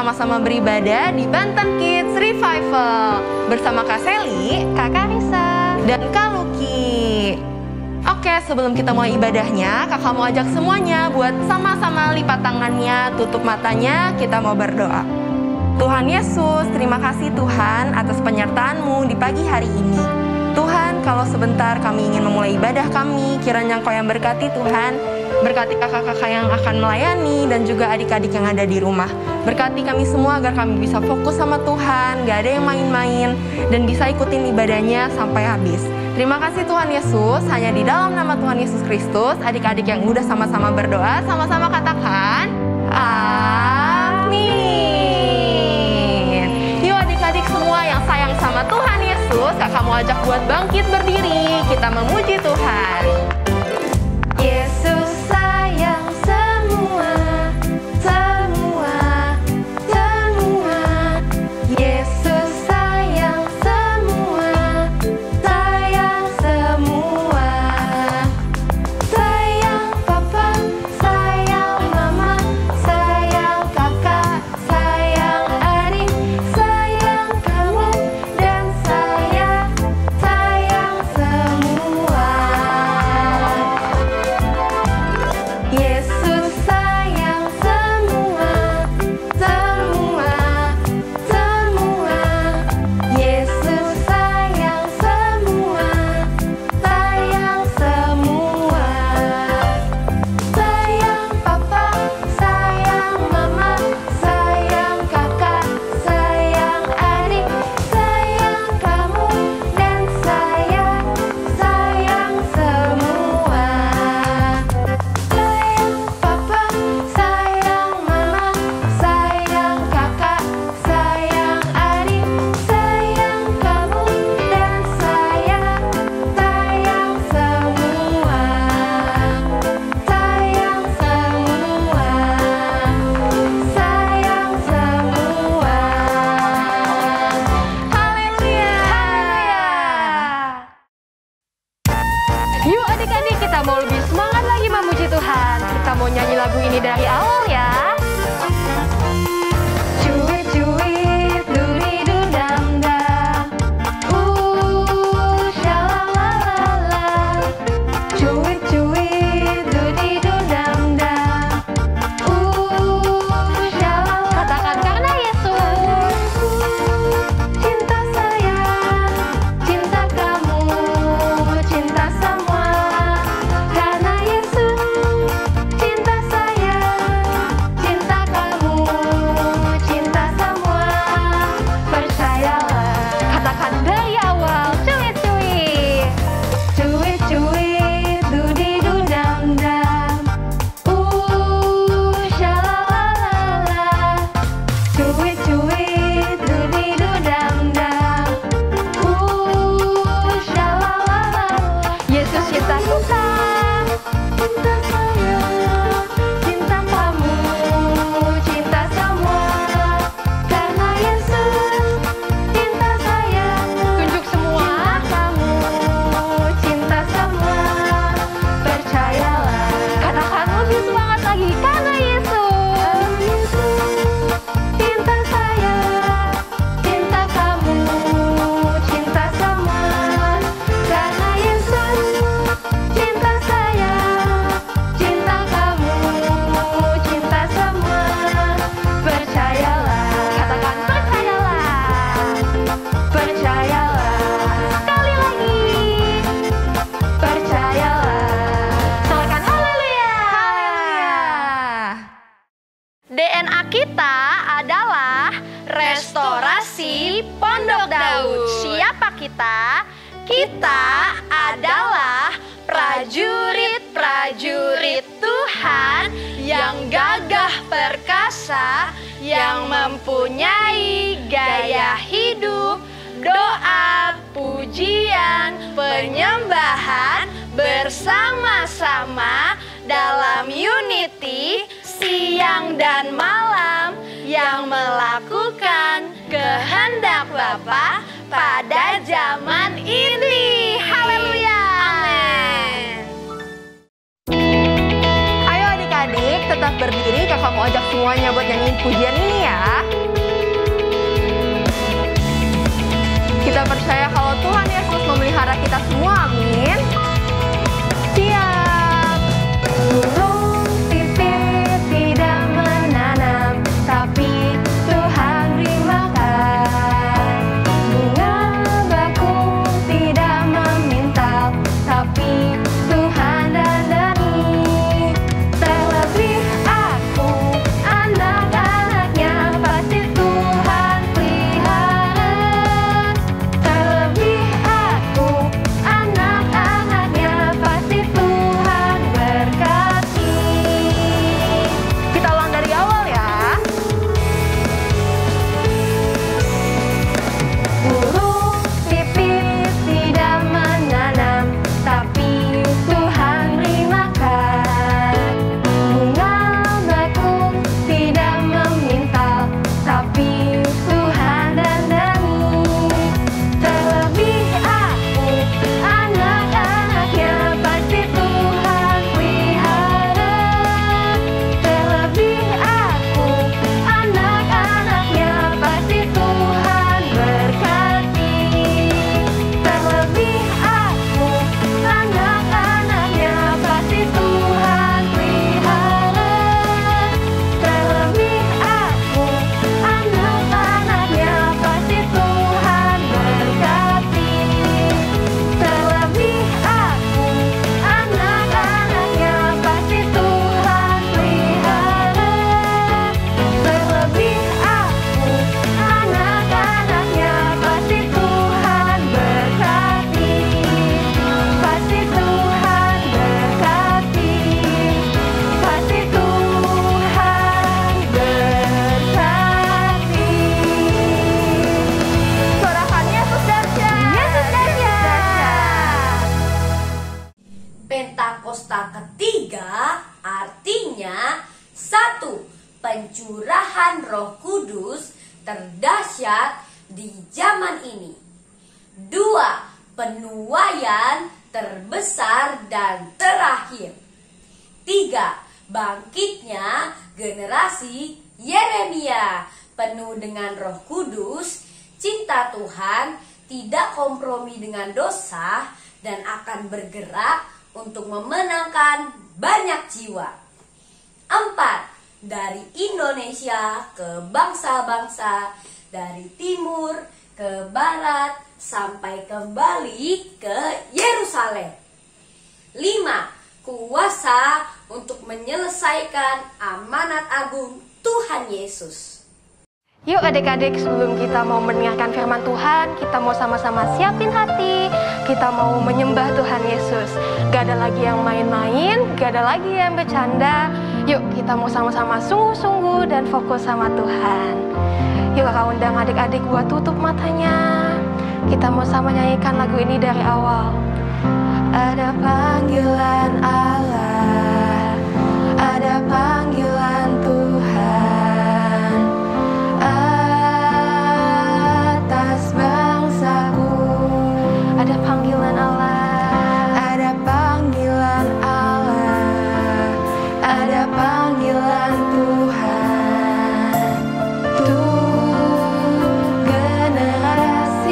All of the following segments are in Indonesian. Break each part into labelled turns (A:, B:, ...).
A: sama-sama beribadah di Banten Kids Revival bersama Kak Seli, Kakak Risa, dan Kak Luki. Oke, sebelum kita mulai ibadahnya, kakak mau ajak semuanya buat sama-sama lipat tangannya, tutup matanya, kita mau berdoa. Tuhan Yesus, terima kasih Tuhan atas penyertaan-Mu di pagi hari ini. Tuhan, kalau sebentar kami ingin memulai ibadah kami, kiranya Engkau yang berkati Tuhan. Berkati kakak-kakak yang akan melayani dan juga adik-adik yang ada di rumah. Berkati kami semua agar kami bisa fokus sama Tuhan, gak ada yang main-main, dan bisa ikutin ibadahnya sampai habis. Terima kasih Tuhan Yesus, hanya di dalam nama Tuhan Yesus Kristus, adik-adik yang udah sama-sama berdoa, sama-sama katakan, amin. Yuk adik-adik semua yang sayang sama Tuhan Yesus, kakak mau ajak buat bangkit berdiri, kita memuji Tuhan. Yesus sayang semua, semua, semua. Yesus sayang semua, sayang semua. Sayang papa, sayang mama, sayang kakak, sayang adik, sayang kamu, dan saya sayang semua. Yesus sayang semua, semua, semua. Yesus sayang semua, sayang semua. Sayang papa, sayang mama, sayang kakak, sayang adik, sayang kamu, dan saya sayang semua. Sayang papa, sayang mama, sayang kakak, sayang adik, sayang kamu, dan saya sayang semua. Sayang semua, sayang semua. Haleluya. Yuk adik-adik, kita mau lebih semangat lagi memuji Tuhan. Kita mau nyanyi lagu ini dari awal ya. Cuit cuit duridu dam dam, shalalala. Cuit cuit duridu dam dam, shalalala. Katakan karena Yesus cinta saya, cinta kamu, cinta semua. Karena Yesus cinta saya, cinta kamu, cinta semua. Percayalah, katakan dari awal. Cuit cuit, cuit cuit, dudidu dam dam, shalalala. Cuit cuit, dudidu dam dam, shalalala. Yesus cinta kita, cinta saya, cinta kamu, cinta semua. Karena Yesus cinta saya, tunjuk semua. Kamu cinta semua. Percayalah, katakan lebih semangat lagi. Karena Yesus cinta saya, cinta kamu, cinta semua. Karena Yesus cinta saya, cinta kamu, cinta semua. Percayalah, katakan percayalah, percayalah. Sekali lagi, percayalah. Katakan haleluya. DNA kita adalah Restorasi Pondok Daud. Siapa kita? Kita adalah prajurit-prajurit Tuhan yang gagah perkasa, yang mempunyai gaya hidup, doa, pujian, penyembahan bersama-sama dalam unity siang dan malam, yang melakukan kehendak Bapa pada zaman ini. Haleluya. Amin. Ayo adik-adik tetap berdiri, kakak mau ajak semua semuanya buat nyanyiin pujian ini ya. Kita percaya kalau Tuhan Yesus memelihara kita semua, amin. Siap. Burung pipit tidak menanam, tapi Tuhan beri makan. Bunga bakung tidak memintal, tapi Tuhan dandani. Terlebih aku, anak-anaknya pasti Tuhan pelihara. Terlebih aku, anak-anaknya pasti Tuhan berkati. Kita ulang dari awal ya. Burung pipit tidak menanam, tapi Tuhan beri makan. Bunga bakung tidak memintal, tapi Tuhan dandani. Terlebih aku, anak-anaknya pasti Tuhan pelihara. Terlebih aku, anak-anaknya pasti Tuhan berkati. Terlebih aku, anak-anaknya pasti Tuhan pelihara. Terlebih aku, anak-anaknya pasti Tuhan berkati. Terlebih aku, anak-anaknya pasti Tuhan pelihara. Terlebih aku, anak-anaknya pasti Tuhan berkati. Pasti Tuhan berkati. Pasti Tuhan berkati. Sorakan Yesus dahsyat. Yesus dahsyat.
B: Pentakosta ketiga artinya 1. Pencurahan Roh Kudus terdahsyat di zaman ini. 2. Penuaian terbesar dan terakhir. 3. Bangkitnya generasi Yeremia penuh dengan Roh Kudus, cinta Tuhan, tidak kompromi dengan dosa, dan akan bergerak untuk memenangkan banyak jiwa. 4. Dari Indonesia ke bangsa-bangsa, dari timur ke barat, sampai kembali ke Yerusalem. 5. Kuasa untuk menyelesaikan amanat agung Tuhan Yesus.
A: Yuk adik-adik, sebelum kita mau mendengarkan firman Tuhan, kita mau sama-sama siapin hati. Kita mau menyembah Tuhan Yesus. Gak ada lagi yang main-main, gak ada lagi yang bercanda. Yuk kita mau sama-sama sungguh-sungguh dan fokus sama Tuhan. Yuk kakak undang adik-adik buat tutup matanya. Kita mau sama nyanyikan lagu ini dari awal. Ada panggilan Allah, ada panggilan Tuhan atas bangsaku. Ada panggilan Allah, ada panggilan Allah, ada panggilan Tuhan untuk generasiku.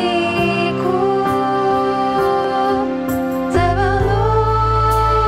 A: Sebelum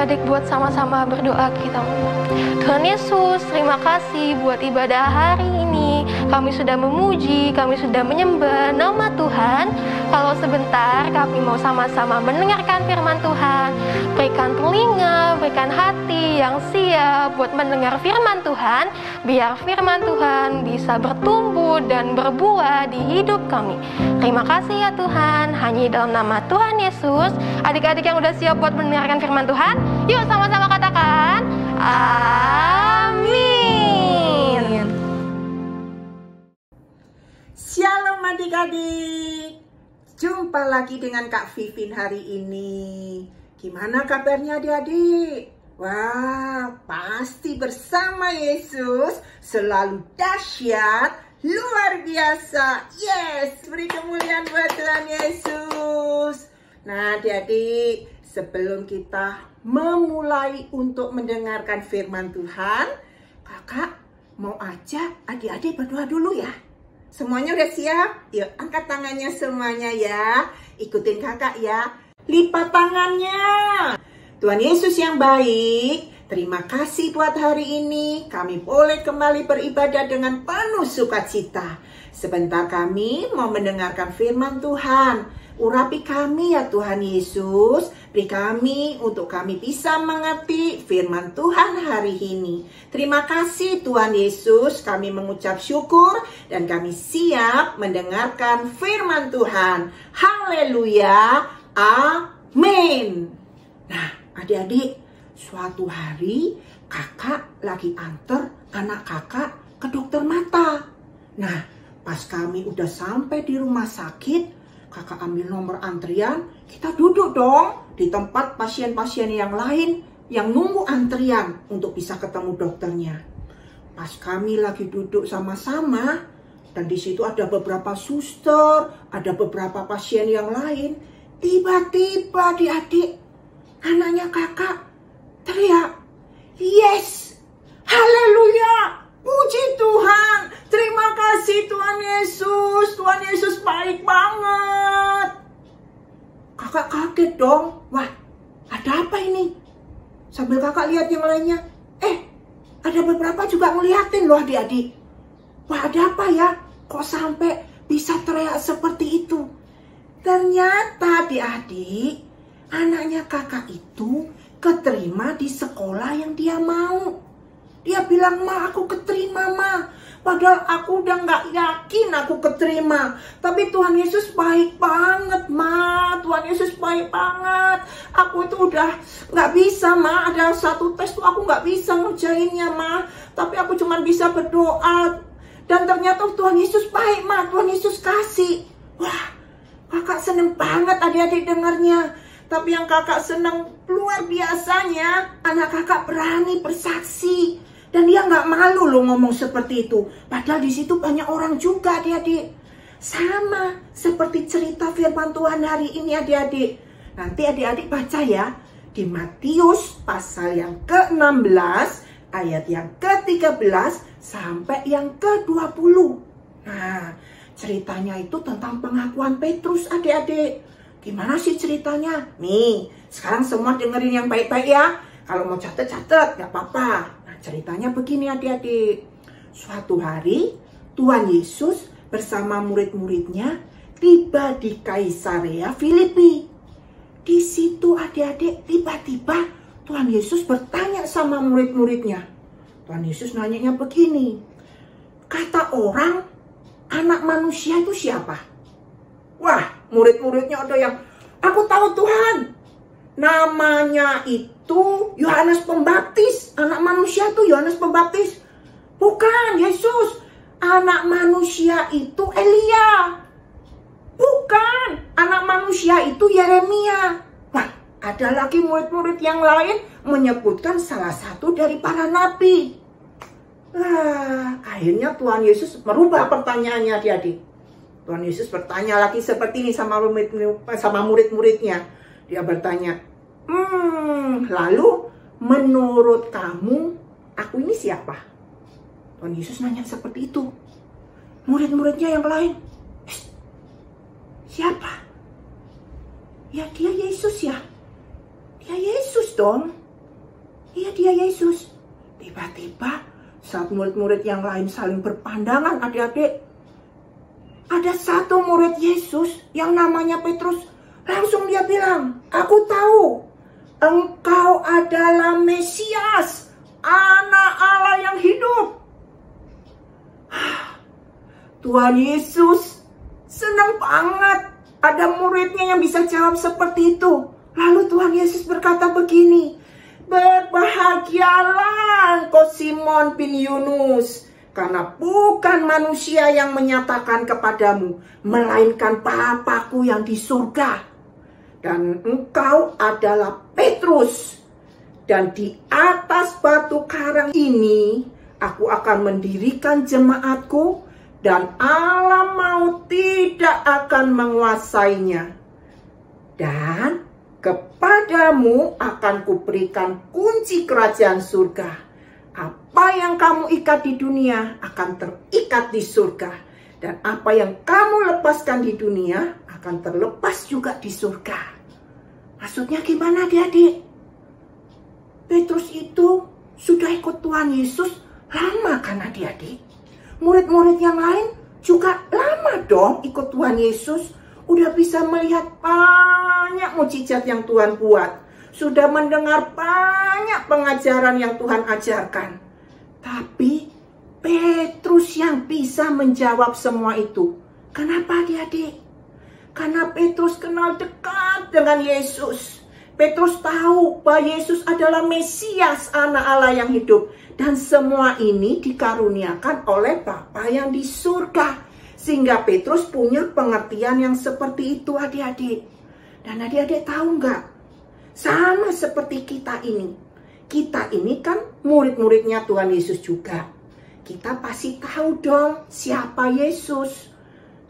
A: adik-adik buat sama-sama berdoa kita. Tuhan Yesus, terima kasih buat ibadah hari ini. Kami sudah memuji, kami sudah menyembah nama Tuhan. Kalau sebentar kami mau sama-sama mendengarkan firman Tuhan. Berikan telinga, berikan hati yang siap buat mendengar firman Tuhan. Biar firman Tuhan bisa bertumbuh dan berbuah di hidup kami. Terima kasih ya Tuhan. Hanya dalam nama Tuhan Yesus. Adik-adik yang udah siap buat mendengarkan firman Tuhan, yuk sama-sama katakan amin.
C: Shalom adik-adik. Jumpa lagi dengan Kak Vivin hari ini. Gimana kabarnya adik-adik? Wah, pasti bersama Yesus selalu dahsyat, luar biasa. Yes, beri kemuliaan buat Tuhan Yesus. Nah adik-adik, sebelum kita memulai untuk mendengarkan firman Tuhan, kakak mau ajak adik-adik berdoa dulu ya. Semuanya udah siap? Yuk angkat tangannya semuanya ya. Ikutin kakak ya. Lipat tangannya. Tuhan Yesus yang baik, terima kasih buat hari ini. Kami boleh kembali beribadah dengan penuh sukacita. Sebentar kami mau mendengarkan firman Tuhan. Urapi kami ya Tuhan Yesus. Beri kami untuk kami bisa mengerti firman Tuhan hari ini. Terima kasih Tuhan Yesus. Kami mengucap syukur dan kami siap mendengarkan firman Tuhan. Haleluya. Amin. Nah adik-adik, suatu hari kakak lagi antar anak kakak ke dokter mata. Nah pas kami udah sampai di rumah sakit, kakak ambil nomor antrian, kita duduk dong di tempat pasien-pasien yang lain yang nunggu antrian untuk bisa ketemu dokternya. Pas kami lagi duduk sama-sama, dan di situ ada beberapa suster, ada beberapa pasien yang lain, tiba-tiba adik-adik, anaknya kakak teriak, "Yes! Haleluya! Puji Tuhan! Terima kasih Tuhan Yesus! Tuhan Yesus baik banget!" Kakak kaget dong. Wah, ada apa ini? Sambil kakak lihat yang lainnya, ada beberapa juga ngeliatin loh adik-adik. Wah, ada apa ya? Kok sampai bisa teriak seperti itu? Ternyata adik-adik, anaknya kakak itu keterima di sekolah yang dia mau. Dia bilang, "Ma, aku keterima, Ma. Padahal aku udah gak yakin aku keterima. Tapi Tuhan Yesus baik banget, Ma. Tuhan Yesus baik banget. Aku itu udah gak bisa, Ma. Ada satu tes tuh aku gak bisa ngerjainnya, Ma. Tapi aku cuma bisa berdoa. Dan ternyata Tuhan Yesus baik, Ma. Tuhan Yesus kasih." Wah, kakak seneng banget adik-adik dengarnya. Tapi yang kakak seneng luar biasanya, anak kakak berani bersaksi. Dan dia nggak malu loh ngomong seperti itu. Padahal di situ banyak orang juga adik-adik. Sama seperti cerita firman Tuhan hari ini adik-adik. Nanti adik-adik baca ya. Di Matius pasal yang ke-16 ayat yang ke-13 sampai yang ke-20. Nah, ceritanya itu tentang pengakuan Petrus adik-adik. Gimana sih ceritanya? Nih, sekarang semua dengerin yang baik-baik ya. Kalau mau catat-catat gak apa-apa. Ceritanya begini adik-adik. Suatu hari Tuhan Yesus bersama murid-muridnya tiba di Kaisarea Filipi. Di situ adik-adik tiba-tiba Tuhan Yesus bertanya sama murid-muridnya. Tuhan Yesus nanyanya begini. Kata orang, anak manusia itu siapa? Wah, murid-muridnya ada yang, "Aku tahu Tuhan. Namanya itu Yohanes Pembaptis. Anak manusia itu Yohanes Pembaptis." "Bukan, Yesus. Anak manusia itu Elia." "Bukan, anak manusia itu Yeremia." Wah, ada lagi murid-murid yang lain menyebutkan salah satu dari para nabi. Akhirnya Tuhan Yesus merubah pertanyaannya adik-adik. Tuhan Yesus bertanya lagi seperti ini sama murid-muridnya. Dia bertanya, lalu menurut kamu, aku ini siapa? Tuhan Yesus nanya seperti itu. Murid-muridnya yang lain, siapa? Ya dia Yesus ya. Dia Yesus dong. Iya, dia Yesus. Tiba-tiba saat murid-murid yang lain saling berpandangan, adik-adik, ada satu murid Yesus yang namanya Petrus. Langsung dia bilang, aku tahu engkau adalah Mesias, Anak Allah yang hidup. Tuhan Yesus senang banget ada muridnya yang bisa jawab seperti itu. Lalu Tuhan Yesus berkata begini, berbahagialah engkau Simon bin Yunus, karena bukan manusia yang menyatakan kepadamu, melainkan Bapa-Ku yang di surga. Dan engkau adalah Petrus, dan di atas batu karang ini aku akan mendirikan jemaatku, dan alam maut tidak akan menguasainya. Dan kepadamu akan kuberikan kunci kerajaan surga. Apa yang kamu ikat di dunia akan terikat di surga. Dan apa yang kamu lepaskan di dunia akan terlepas juga di surga. Maksudnya gimana, adik-adik? Petrus itu sudah ikut Tuhan Yesus lama kan, adik-adik? Murid-murid yang lain juga lama dong ikut Tuhan Yesus. Udah bisa melihat banyak mukjizat yang Tuhan buat. Sudah mendengar banyak pengajaran yang Tuhan ajarkan. Tapi Petrus yang bisa menjawab semua itu. Kenapa, adik-adik? Karena Petrus kenal dekat dengan Yesus. Petrus tahu bahwa Yesus adalah Mesias, Anak Allah yang hidup. Dan semua ini dikaruniakan oleh Bapa yang di surga. Sehingga Petrus punya pengertian yang seperti itu, adik-adik. Dan adik-adik tahu nggak? Sama seperti kita ini. Kita ini kan murid-muridnya Tuhan Yesus juga. Kita pasti tahu dong siapa Yesus.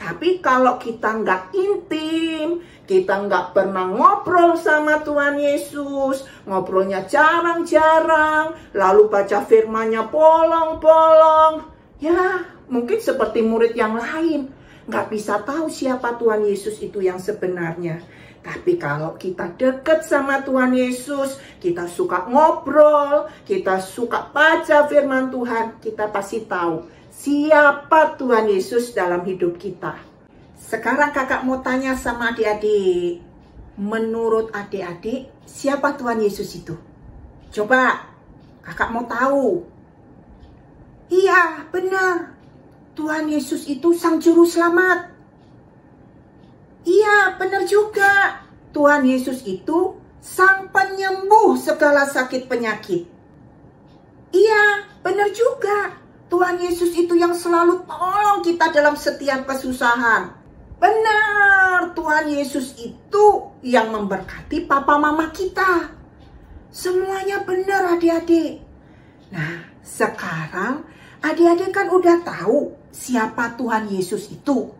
C: Tapi kalau kita nggak intim, kita nggak pernah ngobrol sama Tuhan Yesus, ngobrolnya jarang-jarang, lalu baca firman-Nya bolong-bolong, ya mungkin seperti murid yang lain, nggak bisa tahu siapa Tuhan Yesus itu yang sebenarnya. Tapi kalau kita dekat sama Tuhan Yesus, kita suka ngobrol, kita suka baca firman Tuhan, kita pasti tahu siapa Tuhan Yesus dalam hidup kita. Sekarang kakak mau tanya sama adik-adik. Menurut adik-adik, siapa Tuhan Yesus itu? Coba, kakak mau tahu. Iya, benar. Tuhan Yesus itu Sang Juru Selamat. Iya, benar juga. Tuhan Yesus itu Sang Penyembuh segala sakit penyakit. Iya, benar juga. Tuhan Yesus itu yang selalu tolong kita dalam setiap kesusahan. Benar, Tuhan Yesus itu yang memberkati papa mama kita. Semuanya benar, adik-adik. Nah, sekarang adik-adik kan udah tahu siapa Tuhan Yesus itu.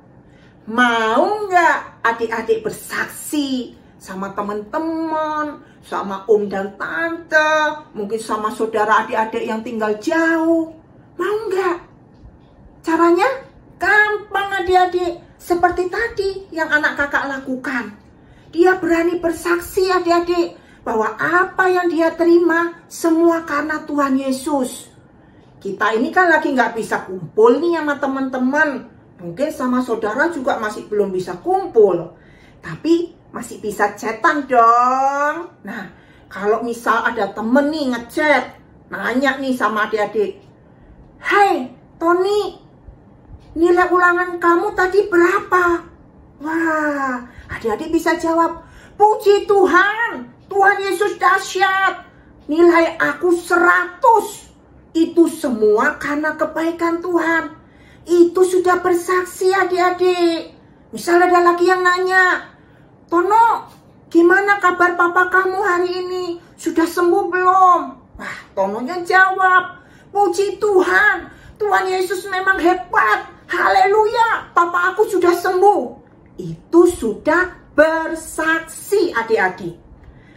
C: Mau nggak adik-adik bersaksi sama teman-teman, sama om dan tante, mungkin sama saudara adik-adik yang tinggal jauh? Mau nggak? Caranya gampang, adik-adik. Seperti tadi yang anak kakak lakukan. Dia berani bersaksi, adik-adik, bahwa apa yang dia terima semua karena Tuhan Yesus. Kita ini kan lagi nggak bisa kumpul nih sama teman-teman. Mungkin sama saudara juga masih belum bisa kumpul. Tapi masih bisa chatan dong. Nah, kalau misal ada temen nih ngechat, nanya nih sama adik-adik. Hai, Tony, nilai ulangan kamu tadi berapa? Wah, adik-adik bisa jawab, puji Tuhan, Tuhan Yesus dahsyat. Nilai aku 100. Itu semua karena kebaikan Tuhan. Itu sudah bersaksi, adik-adik. Misal ada lagi yang nanya, Tono, gimana kabar papa kamu hari ini? Sudah sembuh belum? Wah, Tononya jawab, puji Tuhan, Tuhan Yesus memang hebat. Haleluya, papa aku sudah sembuh. Itu sudah bersaksi, adik-adik.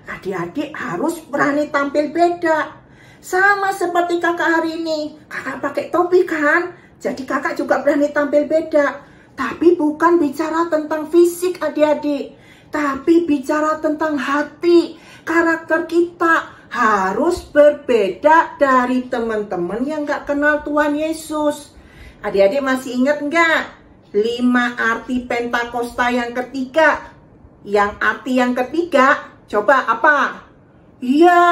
C: Adik-adik harus berani tampil beda. Sama seperti kakak hari ini. Kakak pakai topi kan? Jadi kakak juga berani tampil beda. Tapi bukan bicara tentang fisik, adik-adik. Tapi bicara tentang hati, karakter kita. harus berbeda dari teman-teman yang gak kenal Tuhan Yesus. Adik-adik masih ingat nggak 5 arti Pentakosta yang ketiga? Yang arti yang ketiga, coba apa? Iya,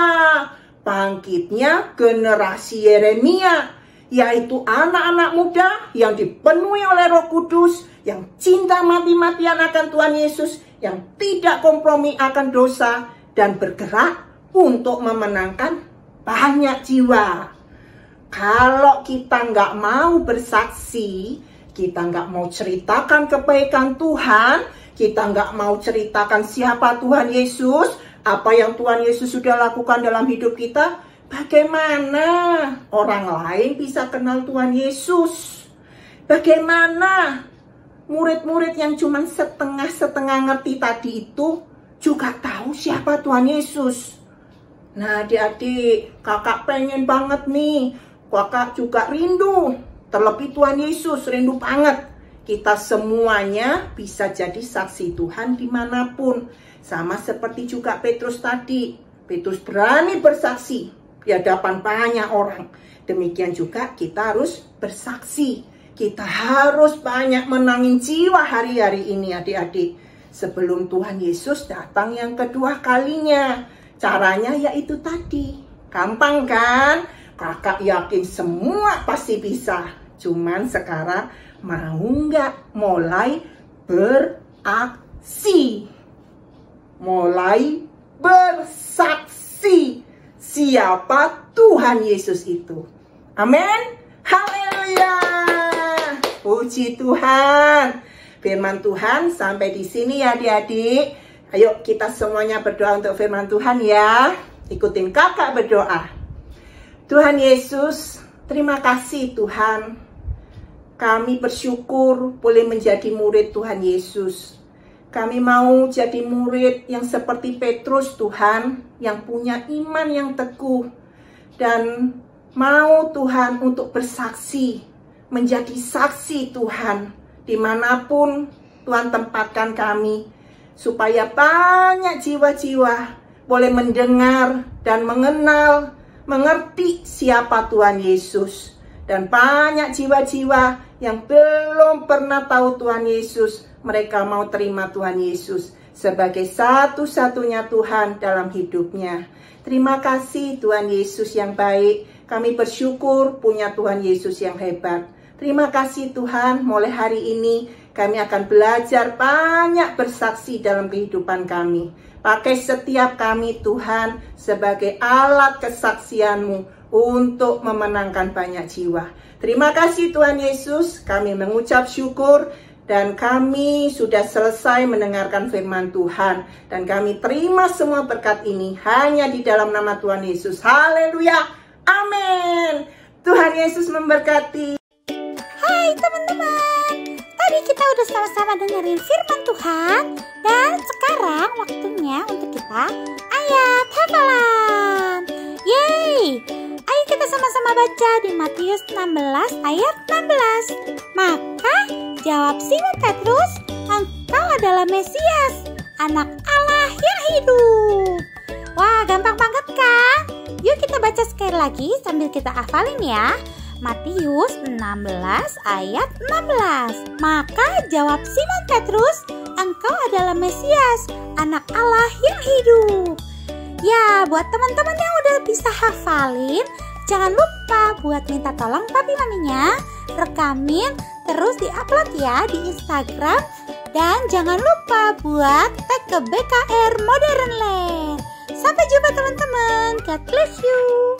C: bangkitnya generasi Yeremia, yaitu anak-anak muda yang dipenuhi oleh Roh Kudus, yang cinta mati-matian akan Tuhan Yesus, yang tidak kompromi akan dosa, dan bergerak untuk memenangkan banyak jiwa. Kalau kita nggak mau bersaksi, kita nggak mau ceritakan kebaikan Tuhan, kita nggak mau ceritakan siapa Tuhan Yesus, apa yang Tuhan Yesus sudah lakukan dalam hidup kita, bagaimana orang lain bisa kenal Tuhan Yesus? Bagaimana murid-murid yang cuma setengah-setengah ngerti tadi itu juga tahu siapa Tuhan Yesus? Nah, adik-adik, kakak pengen banget nih, kakak juga rindu, terlebih Tuhan Yesus, rindu banget. Kita semuanya bisa jadi saksi Tuhan dimanapun. Sama seperti juga Petrus tadi. Petrus berani bersaksi di hadapan banyak orang. Demikian juga kita harus bersaksi. Kita harus banyak menangin jiwa hari-hari ini, adik-adik. Sebelum Tuhan Yesus datang yang kedua kalinya. Caranya yaitu tadi. Gampang kan? Kakak yakin semua pasti bisa. Cuman sekarang mau nggak mulai beraksi? Mulai bersaksi siapa Tuhan Yesus itu. Amin. Haleluya. Puji Tuhan. Firman Tuhan sampai di sini ya adik-adik. Ayo kita semuanya berdoa untuk firman Tuhan ya. Ikutin kakak berdoa. Tuhan Yesus, terima kasih Tuhan. Kami bersyukur boleh menjadi murid Tuhan Yesus. Kami mau jadi murid yang seperti Petrus Tuhan, yang punya iman yang teguh. Dan mau Tuhan untuk bersaksi, menjadi saksi Tuhan, dimanapun Tuhan tempatkan kami. Supaya banyak jiwa-jiwa boleh mendengar dan mengenal, mengerti siapa Tuhan Yesus. Dan banyak jiwa-jiwa yang belum pernah tahu Tuhan Yesus, mereka mau terima Tuhan Yesus sebagai satu-satunya Tuhan dalam hidupnya. Terima kasih Tuhan Yesus yang baik. Kami bersyukur punya Tuhan Yesus yang hebat. Terima kasih Tuhan, mulai hari ini kami akan belajar banyak bersaksi dalam kehidupan kami. Pakai setiap kami Tuhan sebagai alat kesaksian-Mu untuk memenangkan banyak jiwa. Terima kasih Tuhan Yesus, kami mengucap syukur dan kami sudah selesai mendengarkan firman Tuhan. Dan kami terima semua berkat ini hanya di dalam nama Tuhan Yesus. Haleluya, amin. Tuhan Yesus memberkati.
D: Hai teman-teman, tadi kita udah sama-sama dengerin firman Tuhan. Dan sekarang waktunya untuk kita ayat hafalan. Yeay, ayo kita sama-sama baca di Matius 16 ayat 16. Maka jawab Simon Petrus, engkau adalah Mesias, anak Allah yang hidup. Wah, gampang banget kan? Yuk kita baca sekali lagi sambil kita hafalin ya. Matius 16 ayat 16. Maka jawab Simon Petrus, engkau adalah Mesias, anak Allah yang hidup. Ya, buat teman-teman yang udah bisa hafalin, jangan lupa buat minta tolong papi maminya rekamin terus diupload ya di Instagram. Dan jangan lupa buat tag ke BKR Modern Land. Sampai jumpa teman-teman. God bless you.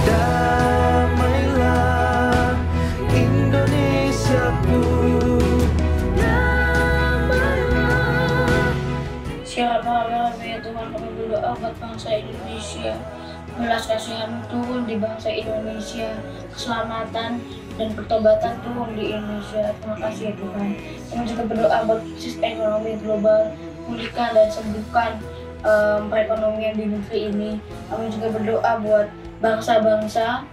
E: Damailah Indonesiaku, damailah.
F: Shalom ya Tuhan, kami berdoa buat bangsa Indonesia. Belas kasihan turun di bangsa Indonesia, keselamatan dan pertobatan turun di Indonesia. Terima kasih ya Tuhan. Kami juga berdoa buat sistem ekonomi global, pulihkan dan sembuhkan perekonomian di negeri ini. Kami juga berdoa buat bangsa-bangsa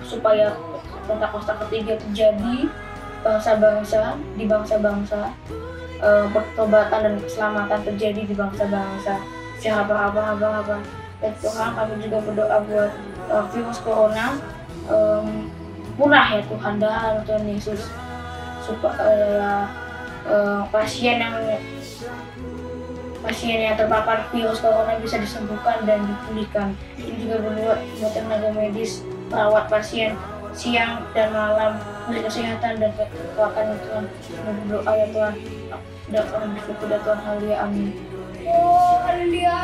F: supaya Pentakosta ketiga terjadi, bangsa-bangsa di bangsa-bangsa, pertobatan dan keselamatan terjadi di bangsa-bangsa. Jangan apa-apa. Dan Tuhan, kami juga berdoa buat virus corona punah ya Tuhan, dalam Tuhan Yesus, supaya pasien yang terpapar virus corona bisa disembuhkan dan dipulihkan. Ini juga berdoa buat tenaga medis, perawat pasien siang dan malam, beri kesehatan dan kekuatan Tuhan. Dan berdoa ya Tuhan, dan kami bersyukur ya Tuhan, haleluya, amin.
B: Oh, haleluya.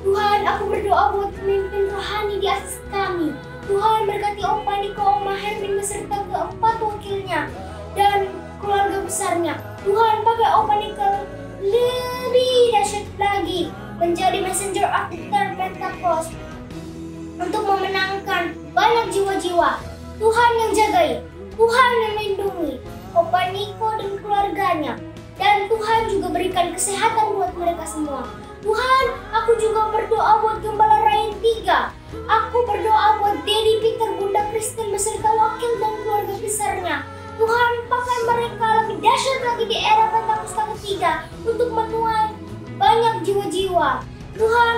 B: Tuhan, aku berdoa buat pemimpin rohani di atas kami. Tuhan, berkati Om Paniko, Om Hermin beserta keempat wakilnya dan keluarga besarnya. Tuhan, pakai Om Paniko lebih dahsyat lagi menjadi messenger after Pentecost untuk memenangkan banyak jiwa-jiwa. Tuhan yang jagai, Tuhan yang lindungi Om Paniko dan keluarganya, dan Tuhan juga berikan kesehatan buat mereka semua. Tuhan, aku juga berdoa buat Gembala Rain 3. Aku berdoa buat Dedi Peter, Bunda Kristen beserta wakil dan keluarga besarnya. Tuhan, pakai mereka lebih dahsyat lagi di era Pentakosta ketiga untuk menuai banyak jiwa-jiwa. Tuhan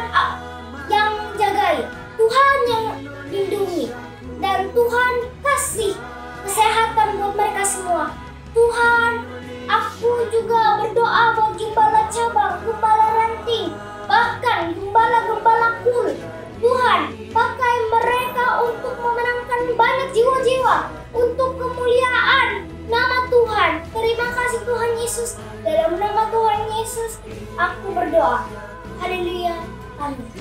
B: yang jagai, Tuhan yang lindungi, dan Tuhan kasih kesehatan buat mereka semua. Tuhan, aku juga berdoa buat gembala cabang, gembala ranting, bahkan gembala-gembala kul. Tuhan, pakai mereka untuk memenangkan banyak jiwa-jiwa untuk kemuliaan nama Tuhan. Terima kasih Tuhan Yesus. Dalam nama Tuhan Yesus, aku berdoa. Haleluya. Amin.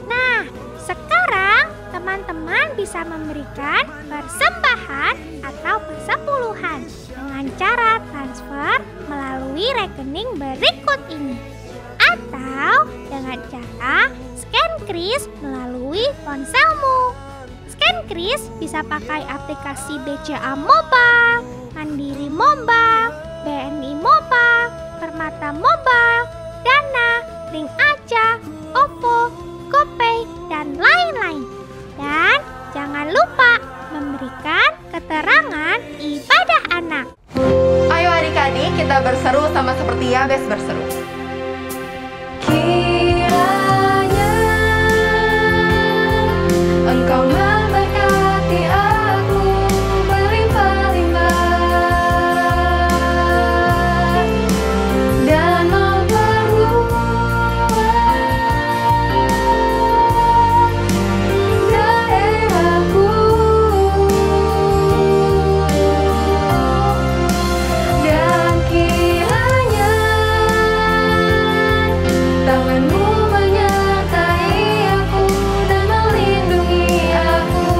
D: Nah, sekarang teman-teman bisa memberikan persembahan atau persepuluhan dengan cara transfer melalui rekening berikut ini, atau dengan cara scan kris melalui ponselmu. Scan kris bisa pakai aplikasi BCA Mobile, Mandiri Mobile, BNI Mobile, Permata Mobile, Dana, Ring Aja, OVO, GoPay, dan lain-lain. Dan jangan lupa memberikan keterangan ibadah anak.
A: Ayo adik-adik, kita berseru sama seperti Yabes berseru. Kiranya Engkau memberkati aku berlimpah-limpah dan memperluas daerahku, dan kiranya tangan-Mu menyertai aku dan melindungi aku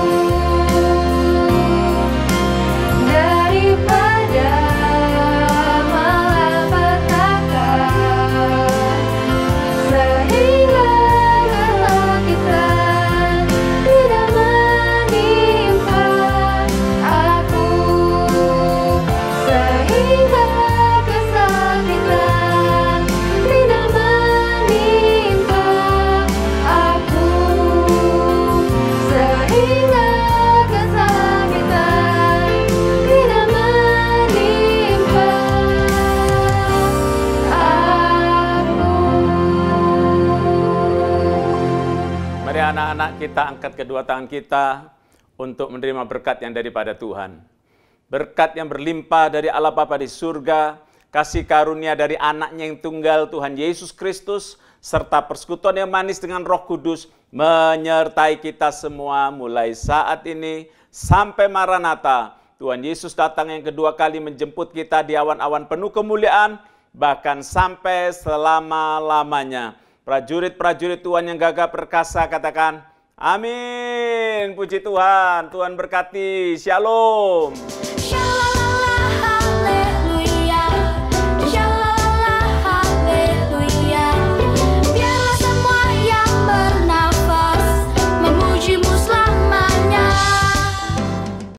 A: daripada malapetaka, sehingga kesakitan tidak menimpa aku, sehingga kesakitan tidak menimpa aku, sehingga kesakitan tidak menimpa aku.
G: Mari anak-anak kita angkat kedua tangan kita untuk menerima berkat yang daripada Tuhan. Berkat yang berlimpah dari Allah Bapa di surga, kasih karunia dari anaknya yang tunggal Tuhan Yesus Kristus, serta persekutuan yang manis dengan Roh Kudus menyertai kita semua mulai saat ini sampai Maranatha. Tuhan Yesus datang yang kedua kali menjemput kita di awan-awan penuh kemuliaan, bahkan sampai selama-lamanya. Prajurit-prajurit Tuhan yang gagah perkasa katakan, amin. Puji Tuhan, Tuhan berkati. Shalom.
D: Shalom.